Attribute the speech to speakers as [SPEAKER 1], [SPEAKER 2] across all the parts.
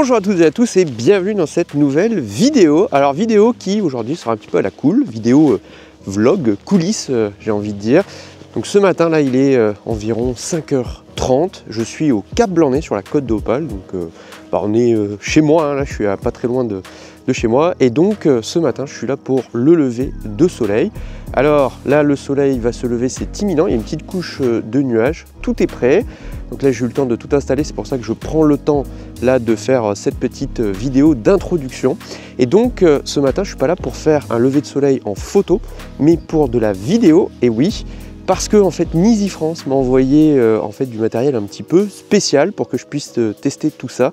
[SPEAKER 1] Bonjour à toutes et à tous et bienvenue dans cette nouvelle vidéo. Alors vidéo qui aujourd'hui sera un petit peu à la cool, vidéo vlog, coulisses j'ai envie de dire. Donc ce matin là il est environ 5h30, je suis au Cap Blanc-Nez sur la côte d'Opale. Donc on est chez moi, hein, là je suis pas très loin de chez moi. Et donc ce matin je suis là pour le lever de soleil. Alors là le soleil va se lever, c'est imminent, il y a une petite couche de nuages, tout est prêt. Donc là j'ai eu le temps de tout installer, c'est pour ça que je prends le temps là de faire cette petite vidéo d'introduction. Et donc ce matin je suis pas là pour faire un lever de soleil en photo, mais pour de la vidéo. Et oui, parce que en fait Nizi France m'a envoyé en fait du matériel un petit peu spécial pour que je puisse tester tout ça.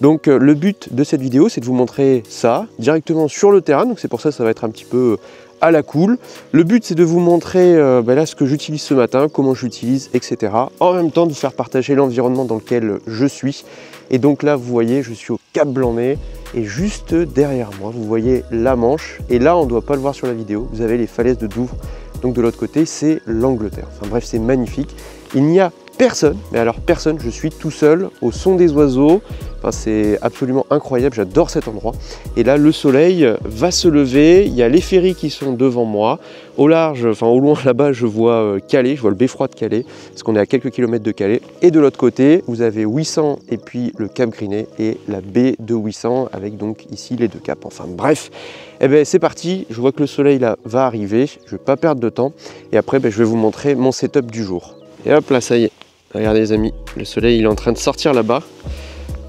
[SPEAKER 1] Donc le but de cette vidéo c'est de vous montrer ça directement sur le terrain, donc c'est pour ça que ça va être un petit peu à la cool. Le but c'est de vous montrer là ce que j'utilise ce matin, comment j'utilise, etc. En même temps de vous faire partager l'environnement dans lequel je suis. Et donc là vous voyez je suis au Cap Blanc-Nez et juste derrière moi vous voyez la Manche. Et là on ne doit pas le voir sur la vidéo, vous avez les falaises de Douvres. Donc de l'autre côté c'est l'Angleterre. Enfin bref c'est magnifique. Il n'y a personne, mais alors personne, je suis tout seul au son des oiseaux. Enfin, c'est absolument incroyable, j'adore cet endroit. Et là le soleil va se lever, il y a les ferries qui sont devant moi. Au large, enfin au loin là-bas je vois Calais, je vois le beffroi de Calais, parce qu'on est à quelques kilomètres de Calais. Et de l'autre côté vous avez Ouessant et puis le Cap Grinet et la baie de Ouessant avec donc ici les deux caps. Enfin bref, eh ben, c'est parti, je vois que le soleil là va arriver, je ne vais pas perdre de temps. Et après je vais vous montrer mon setup du jour. Et hop là ça y est. Regardez les amis, le soleil il est en train de sortir là-bas.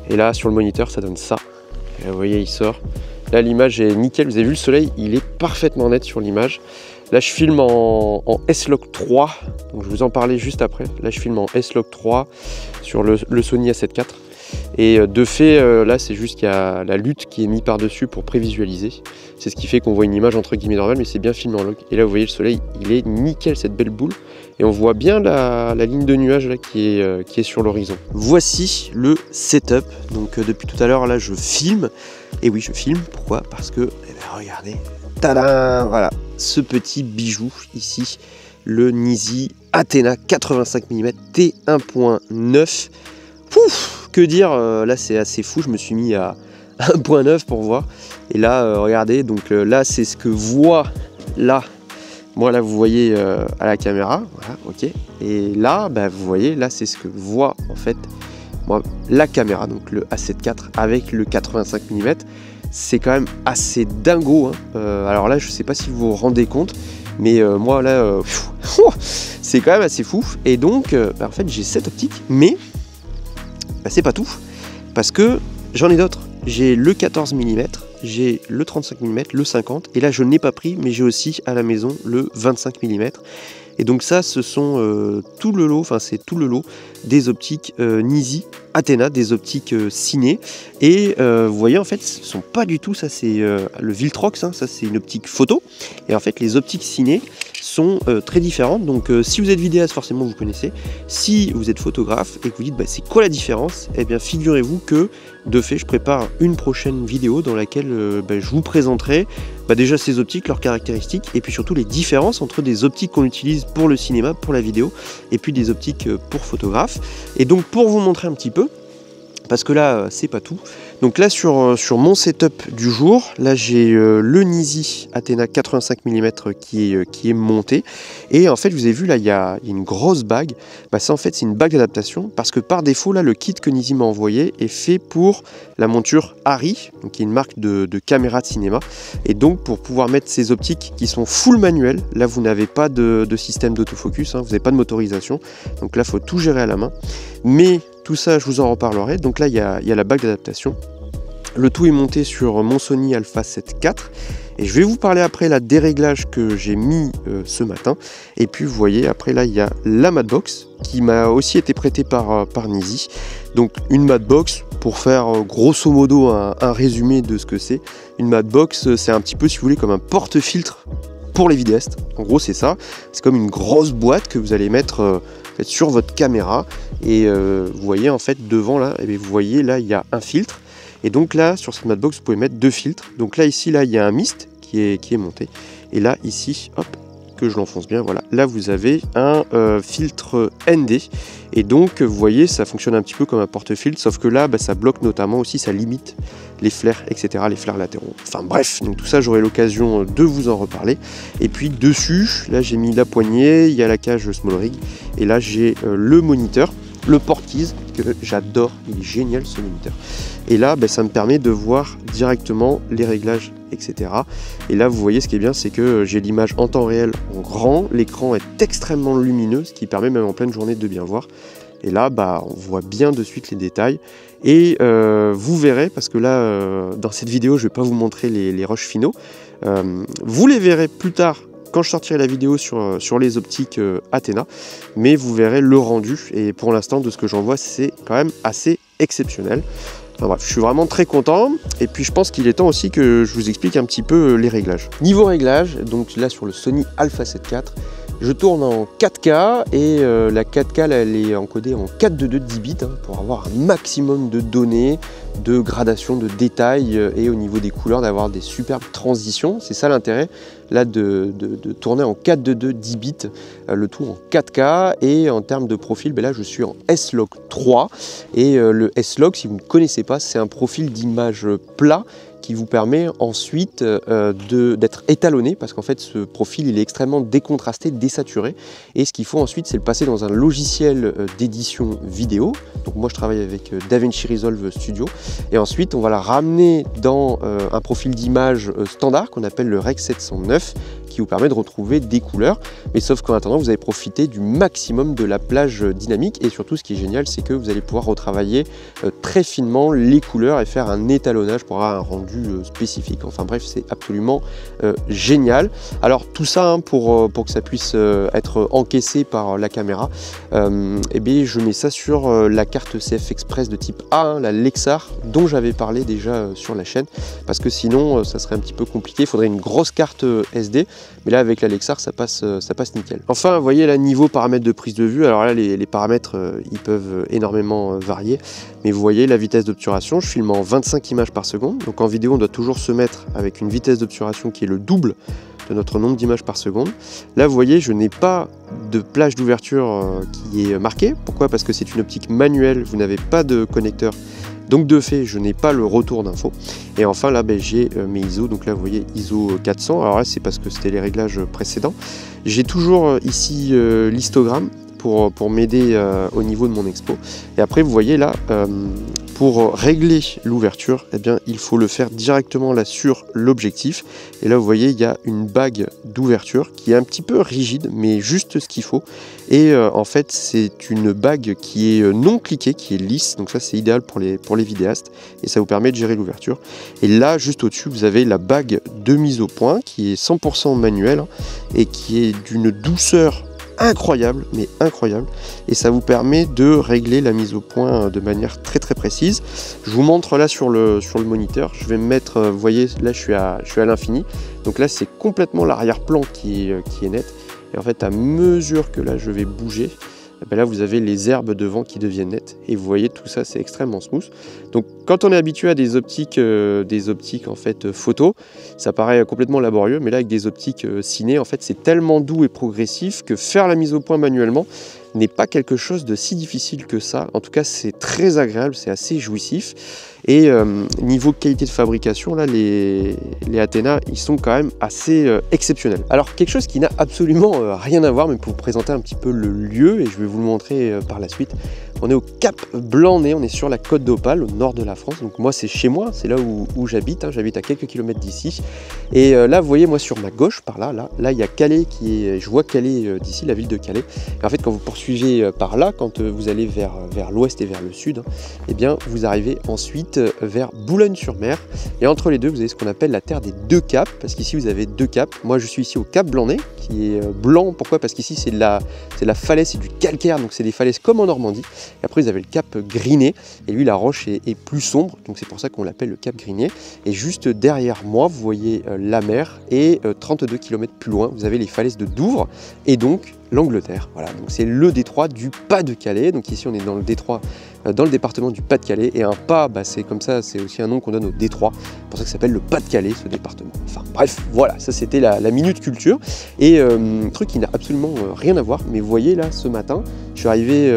[SPEAKER 1] Et là sur le moniteur ça donne ça. Et là, vous voyez il sort. Là l'image est nickel, vous avez vu le soleil, il est parfaitement net sur l'image. Là je filme en S-Log 3, donc je vous en parlais juste après. Là je filme en S-Log 3 sur le Sony A7 IV. Et de fait, là c'est juste qu'il y a la lutte qui est mise par-dessus pour prévisualiser. C'est ce qui fait qu'on voit une image entre guillemets normale, mais c'est bien filmé en log. Et là vous voyez le soleil, il est nickel cette belle boule. Et on voit bien la ligne de nuages là, qui est sur l'horizon. Voici le setup. Donc depuis tout à l'heure là je filme. Et oui je filme, pourquoi? Parce que, eh bien, regardez, tadam, voilà, ce petit bijou ici, le Nizi Athena 85 mm T1.9. Pouf, que dire, là c'est assez fou, je me suis mis à 1.9 pour voir. Et là regardez, donc là c'est ce que voit là. Moi là vous voyez à la caméra, voilà, ok. Et là, vous voyez, là c'est ce que voit en fait moi, la caméra, donc le A7 IV avec le 85 mm. C'est quand même assez dingo, hein. Alors là je sais pas si vous vous rendez compte, mais moi là, c'est quand même assez fou. Et donc en fait j'ai cette optique, mais c'est pas tout, parce que j'en ai d'autres. J'ai le 14 mm, j'ai le 35 mm, le 50, et là je n'ai pas pris, mais j'ai aussi à la maison le 25 mm. Et donc ça, ce sont tout le lot, enfin c'est tout le lot des optiques Nizi Athena, des optiques ciné. Et vous voyez en fait, ce ne sont pas du tout, ça c'est le Viltrox, hein, ça c'est une optique photo. Et en fait les optiques ciné sont très différentes. Donc si vous êtes vidéaste, forcément vous connaissez. Si vous êtes photographe et que vous dites c'est quoi la différence, eh bien figurez-vous que de fait je prépare une prochaine vidéo dans laquelle je vous présenterai déjà ces optiques, leurs caractéristiques, et puis surtout les différences entre des optiques qu'on utilise pour le cinéma, pour la vidéo, et puis des optiques pour photographe. Et donc pour vous montrer un petit peu, parce que là c'est pas tout, donc là sur mon setup du jour, là j'ai le Nizi Athena 85 mm qui est monté. Et en fait vous avez vu là il y a une grosse bague. Ça en fait c'est une bague d'adaptation, parce que par défaut là le kit que Nizi m'a envoyé est fait pour la monture Arri, donc qui est une marque de caméra de cinéma. Et donc pour pouvoir mettre ces optiques qui sont full manuel, là vous n'avez pas de système d'autofocus, hein, vous n'avez pas de motorisation, donc là il faut tout gérer à la main. Mais tout ça je vous en reparlerai. Donc là il y a la bague d'adaptation. Le tout est monté sur mon Sony Alpha 7 IV. Et je vais vous parler après là des réglages que j'ai mis ce matin. Et puis vous voyez après là il y a la Matbox qui m'a aussi été prêtée par Nizi. Donc une Matbox, pour faire grosso modo un résumé de ce que c'est. Une Matbox c'est un petit peu, si vous voulez, comme un porte-filtre pour les vidéastes. En gros c'est ça. C'est comme une grosse boîte que vous allez mettre sur votre caméra. Et vous voyez en fait devant là, et vous voyez là il y a un filtre. Et donc là sur cette Matbox vous pouvez mettre deux filtres. Donc là ici là il y a un mist qui est monté. Et là ici hop, que je l'enfonce bien, voilà, là vous avez un filtre ND, et donc vous voyez ça fonctionne un petit peu comme un porte-filtre, sauf que là ça bloque notamment aussi, ça limite les flares, etc., les flares latéraux. Enfin bref, donc tout ça j'aurai l'occasion de vous en reparler. Et puis dessus, là j'ai mis la poignée, il y a la cage Small Rig, et là j'ai le moniteur, le Portkeys, que j'adore, il est génial ce moniteur. Et là ça me permet de voir directement les réglages, etc. Et là vous voyez, ce qui est bien, c'est que j'ai l'image en temps réel en grand, l'écran est extrêmement lumineux, ce qui permet même en pleine journée de bien voir. Et là on voit bien de suite les détails, et vous verrez, parce que là dans cette vidéo je ne vais pas vous montrer les rushs finaux, vous les verrez plus tard quand je sortirai la vidéo sur les optiques Athena, mais vous verrez le rendu, et pour l'instant de ce que j'en vois c'est quand même assez exceptionnel. Enfin bref, je suis vraiment très content, et puis je pense qu'il est temps aussi que je vous explique un petit peu les réglages. Niveau réglages, donc là sur le Sony Alpha 7 IV, je tourne en 4K, et la 4K là, elle est encodée en 422 10 bits pour avoir un maximum de données, de gradation, de détails, et au niveau des couleurs d'avoir des superbes transitions. C'est ça l'intérêt là de tourner en 422 10 bits, le tout en 4K. Et en termes de profil, là je suis en S-Log 3, et le S-Log, si vous ne connaissez pas, c'est un profil d'image plat qui vous permet ensuite d'être étalonné, parce qu'en fait ce profil il est extrêmement décontrasté, désaturé, et ce qu'il faut ensuite c'est le passer dans un logiciel d'édition vidéo. Donc moi je travaille avec DaVinci Resolve Studio, et ensuite on va la ramener dans un profil d'image standard qu'on appelle le Rec 709, qui vous permet de retrouver des couleurs, mais sauf qu'en attendant vous allez profiter du maximum de la plage dynamique, et surtout ce qui est génial c'est que vous allez pouvoir retravailler très finement les couleurs et faire un étalonnage pour avoir un rendu spécifique. Enfin bref, c'est absolument génial. Alors tout ça pour que ça puisse être encaissé par la caméra, et bien je mets ça sur la carte CF Express de type A, la Lexar, dont j'avais parlé déjà sur la chaîne, parce que sinon ça serait un petit peu compliqué, il faudrait une grosse carte SD, mais là avec la Lexar ça passe nickel. Enfin vous voyez là, niveau paramètres de prise de vue, alors là les paramètres ils peuvent énormément varier, mais vous voyez la vitesse d'obturation, je filme en 25 images par seconde, donc en vidéo on doit toujours se mettre avec une vitesse d'obturation qui est le double de notre nombre d'images par seconde. Là vous voyez, je n'ai pas de plage d'ouverture qui est marquée. Pourquoi? Parce que c'est une optique manuelle, vous n'avez pas de connecteur, donc de fait je n'ai pas le retour d'info. Et enfin là j'ai mes ISO, donc là vous voyez ISO 400, alors là c'est parce que c'était les réglages précédents. J'ai toujours ici l'histogramme pour m'aider au niveau de mon expo, et après vous voyez là pour régler l'ouverture, eh bien il faut le faire directement là sur l'objectif, et là vous voyez il y a une bague d'ouverture qui est un petit peu rigide, mais juste ce qu'il faut, et en fait c'est une bague qui est non cliquée, qui est lisse, donc ça c'est idéal pour les vidéastes, et ça vous permet de gérer l'ouverture. Et là juste au dessus vous avez la bague de mise au point qui est 100% manuelle, et qui est d'une douceur incroyable, mais incroyable, et ça vous permet de régler la mise au point de manière très précise. Je vous montre là sur le moniteur, je vais me mettre, vous voyez là je suis à l'infini, donc là c'est complètement l'arrière-plan qui est net, et en fait à mesure que là je vais bouger, ben là vous avez les herbes devant qui deviennent nettes, et vous voyez tout ça c'est extrêmement smooth. Donc quand on est habitué à des optiques en fait photo, ça paraît complètement laborieux, mais là avec des optiques ciné en fait c'est tellement doux et progressif que faire la mise au point manuellement n'est pas quelque chose de si difficile que ça. En tout cas c'est très agréable, c'est assez jouissif, et niveau qualité de fabrication là les Athena ils sont quand même assez exceptionnels. Alors quelque chose qui n'a absolument rien à voir, mais pour vous présenter un petit peu le lieu, et je vais vous le montrer par la suite. On est au Cap Blanc-Nez, on est sur la côte d'Opale, au nord de la France. Donc moi c'est chez moi, c'est là où j'habite, j'habite à quelques kilomètres d'ici. Et là vous voyez moi sur ma gauche, par là il y a Calais je vois Calais d'ici, la ville de Calais. Et en fait quand vous poursuivez par là, quand vous allez vers l'ouest et vers le sud, eh bien vous arrivez ensuite vers Boulogne-sur-Mer. Et entre les deux vous avez ce qu'on appelle la terre des deux caps, parce qu'ici vous avez deux caps. Moi je suis ici au Cap Blanc-Nez, qui est blanc, pourquoi? Parce qu'ici c'est de la falaise, c'est du calcaire, donc c'est des falaises comme en Normandie. Et après vous avez le cap Griné, et lui la roche est plus sombre, donc c'est pour ça qu'on l'appelle le cap Griné. Et juste derrière moi, vous voyez la mer, et 32 km plus loin, vous avez les falaises de Douvres, et donc l'Angleterre. Voilà, donc c'est le détroit du Pas-de-Calais. Donc ici on est dans le détroit, dans le département du Pas-de-Calais, et un pas, c'est comme ça, c'est aussi un nom qu'on donne au détroit, c'est pour ça que ça s'appelle le Pas-de-Calais, ce département. Enfin bref, voilà, ça c'était la minute culture, et un truc qui n'a absolument rien à voir, mais vous voyez là, ce matin, je suis arrivé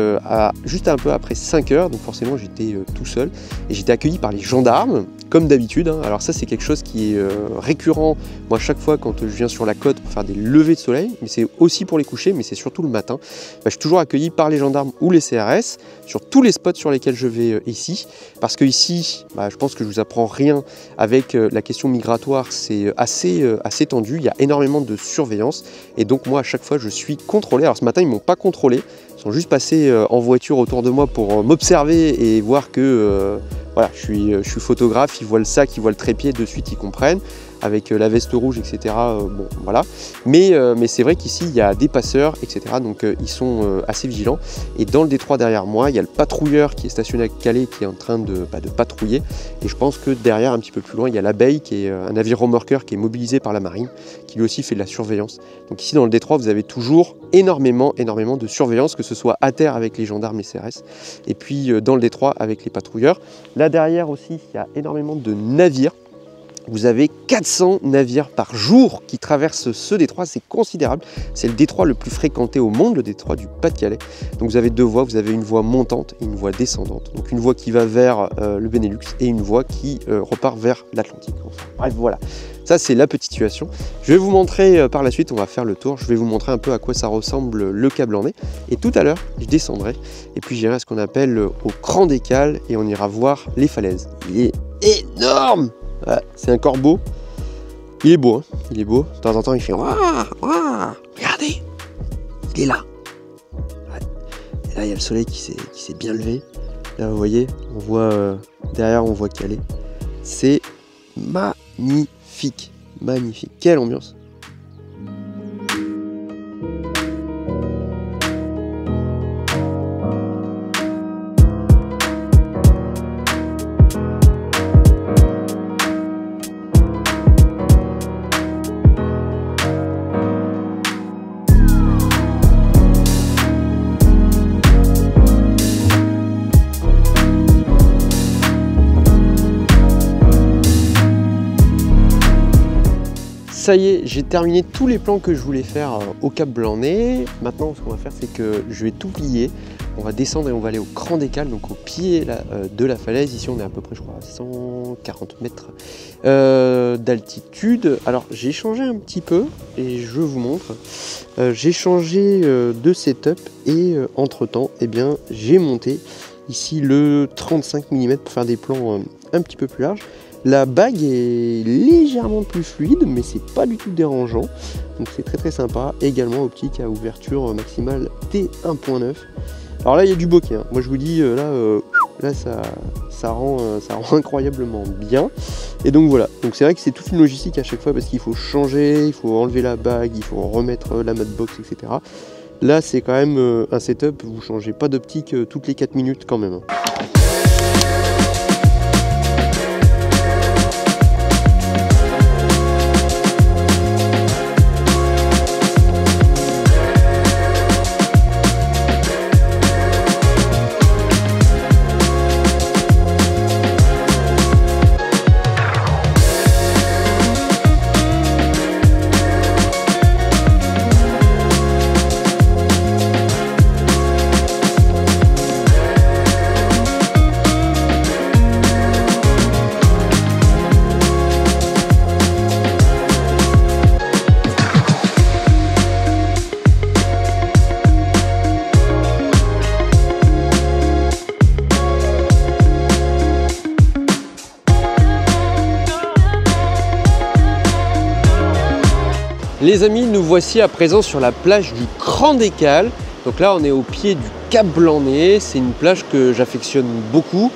[SPEAKER 1] juste un peu après 5 heures, donc forcément j'étais tout seul, et j'étais accueilli par les gendarmes, comme d'habitude. Alors ça c'est quelque chose qui est récurrent, moi chaque fois quand je viens sur la côte pour faire des levées de soleil, mais c'est aussi pour les couchers, mais c'est surtout le matin, je suis toujours accueilli par les gendarmes ou les CRS, sur tous les spots sur lesquels je vais ici, parce que ici, je pense que je vous apprends rien avec la question migratoire, c'est assez tendu, il y a énormément de surveillance, et donc moi à chaque fois je suis contrôlé. Alors ce matin ils m'ont pas contrôlé, ils sont juste passés en voiture autour de moi pour m'observer et voir que voilà, je suis photographe, ils voient le sac, ils voient le trépied, de suite ils comprennent, avec la veste rouge, etc. Bon, voilà. Mais c'est vrai qu'ici, il y a des passeurs, etc. Donc ils sont assez vigilants. Et dans le détroit derrière moi, il y a le patrouilleur qui est stationné à Calais, qui est en train de patrouiller. Et je pense que derrière, un petit peu plus loin, il y a l'Abeille, qui est un navire remorqueur qui est mobilisé par la marine, qui lui aussi fait de la surveillance. Donc ici, dans le détroit, vous avez toujours énormément de surveillance, que ce soit à terre avec les gendarmes, les CRS, et puis dans le détroit avec les patrouilleurs. Là derrière aussi, il y a énormément de navires. Vous avez 400 navires par jour qui traversent ce détroit, c'est considérable. C'est le détroit le plus fréquenté au monde, le détroit du Pas-de-Calais. Donc vous avez deux voies, vous avez une voie montante et une voie descendante. Donc une voie qui va vers le Benelux et une voie qui repart vers l'Atlantique. Enfin, bref, voilà. Ça, c'est la petite situation. Je vais vous montrer par la suite, on va faire le tour. Je vais vous montrer un peu à quoi ça ressemble le Cap Blanc-Nez. Et tout à l'heure, je descendrai et puis j'irai à ce qu'on appelle au Cran des Cales et on ira voir les falaises. Il est énorme! Ouais, c'est un corbeau. Il est beau, hein, il est beau. De temps en temps, il fait ouah, ouah, regardez, il est là. Ouais. Et là, il y a le soleil qui s'est bien levé. Là, vous voyez, on voit derrière, on voit Calais. C'est magnifique, magnifique. Quelle ambiance! Ça y est, j'ai terminé tous les plans que je voulais faire au Cap Blanc-Nez. Maintenant, ce qu'on va faire, c'est que je vais tout plier. On va descendre et on va aller au Cran des Cales, donc au pied de la falaise. Ici, on est à peu près, je crois, à 140 mètres d'altitude. Alors, j'ai changé un petit peu et je vous montre. J'ai changé de setup et entre-temps, eh bien, j'ai monté ici le 35 mm pour faire des plans un petit peu plus larges. La bague est légèrement plus fluide, mais c'est pas du tout dérangeant. Donc c'est très sympa. Également optique à ouverture maximale T1.9. Alors là, il y a du bokeh, hein. Moi je vous dis, là ça rend incroyablement bien. Et donc voilà. Donc c'est vrai que c'est toute une logistique à chaque fois parce qu'il faut changer, il faut enlever la bague, il faut remettre la matbox, etc. Là, c'est quand même un setup. Vous changez pas d'optique toutes les 4 minutes quand même. Les amis, nous voici à présent sur la plage du Cran des Cales. Donc là, on est au pied du Cap Blanc-Nez. C'est une plage que j'affectionne beaucoup.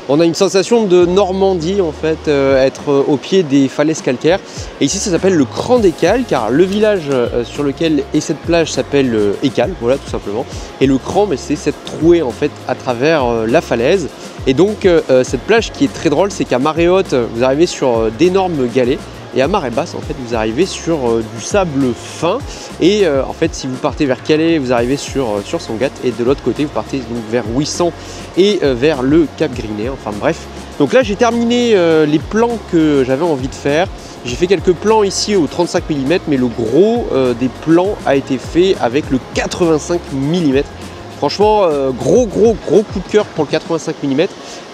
[SPEAKER 1] On a une sensation de Normandie en fait, être au pied des falaises calcaires. Et ici ça s'appelle le Cran d'Écale, car le village sur lequel est cette plage s'appelle Écale, voilà tout simplement. Et le Cran, c'est cette trouée en fait à travers la falaise. Et donc cette plage qui est très drôle, c'est qu'à marée haute, vous arrivez sur d'énormes galets. Et à marée basse, en fait, vous arrivez sur du sable fin. Et en fait, si vous partez vers Calais, vous arrivez sur Sangatte. Et de l'autre côté, vous partez donc vers Ouessant et vers le Cap Grinet. Enfin bref. Donc là, j'ai terminé les plans que j'avais envie de faire. J'ai fait quelques plans ici au 35 mm, mais le gros des plans a été fait avec le 85 mm. Franchement, gros coup de cœur pour le 85 mm.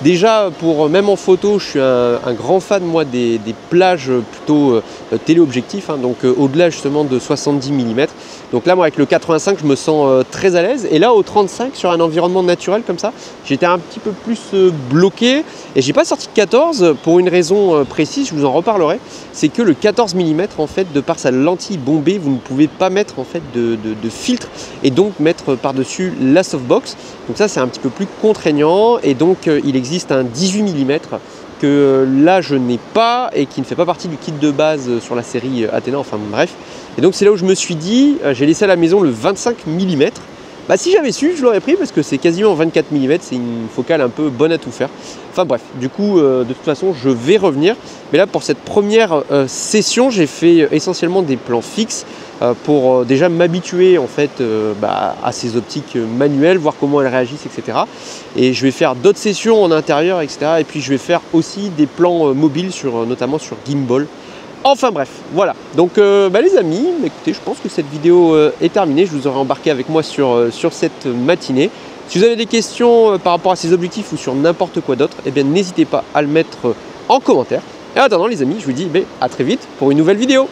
[SPEAKER 1] Déjà, même en photo, je suis un grand fan moi des plages plutôt téléobjectif, hein, donc au-delà justement de 70 mm. Donc là, moi avec le 85, je me sens très à l'aise. Et là, au 35, sur un environnement naturel comme ça, j'étais un petit peu plus bloqué. Et j'ai pas sorti de 14 pour une raison précise, je vous en reparlerai. C'est que le 14 mm, en fait, de par sa lentille bombée, vous ne pouvez pas mettre en fait de filtre et donc mettre par-dessus la softbox. Donc ça, c'est un petit peu plus contraignant. Et donc, il existe un 18 mm que là je n'ai pas et qui ne fait pas partie du kit de base sur la série Athéna, enfin bref. Et donc c'est là où je me suis dit, j'ai laissé à la maison le 25 mm. Bah si j'avais su, je l'aurais pris parce que c'est quasiment 24 mm, c'est une focale un peu bonne à tout faire. Enfin bref, du coup de toute façon je vais revenir. Mais là pour cette première session, j'ai fait essentiellement des plans fixes pour déjà m'habituer en fait à ces optiques manuelles, voir comment elles réagissent, etc. Et je vais faire d'autres sessions en intérieur, etc. Et puis je vais faire aussi des plans mobiles, notamment sur gimbal. Enfin bref, voilà. Donc les amis, écoutez, je pense que cette vidéo est terminée. Je vous aurai embarqué avec moi sur cette matinée. Si vous avez des questions par rapport à ces objectifs ou sur n'importe quoi d'autre, eh bien n'hésitez pas à le mettre en commentaire. Et en attendant les amis, je vous dis à très vite pour une nouvelle vidéo.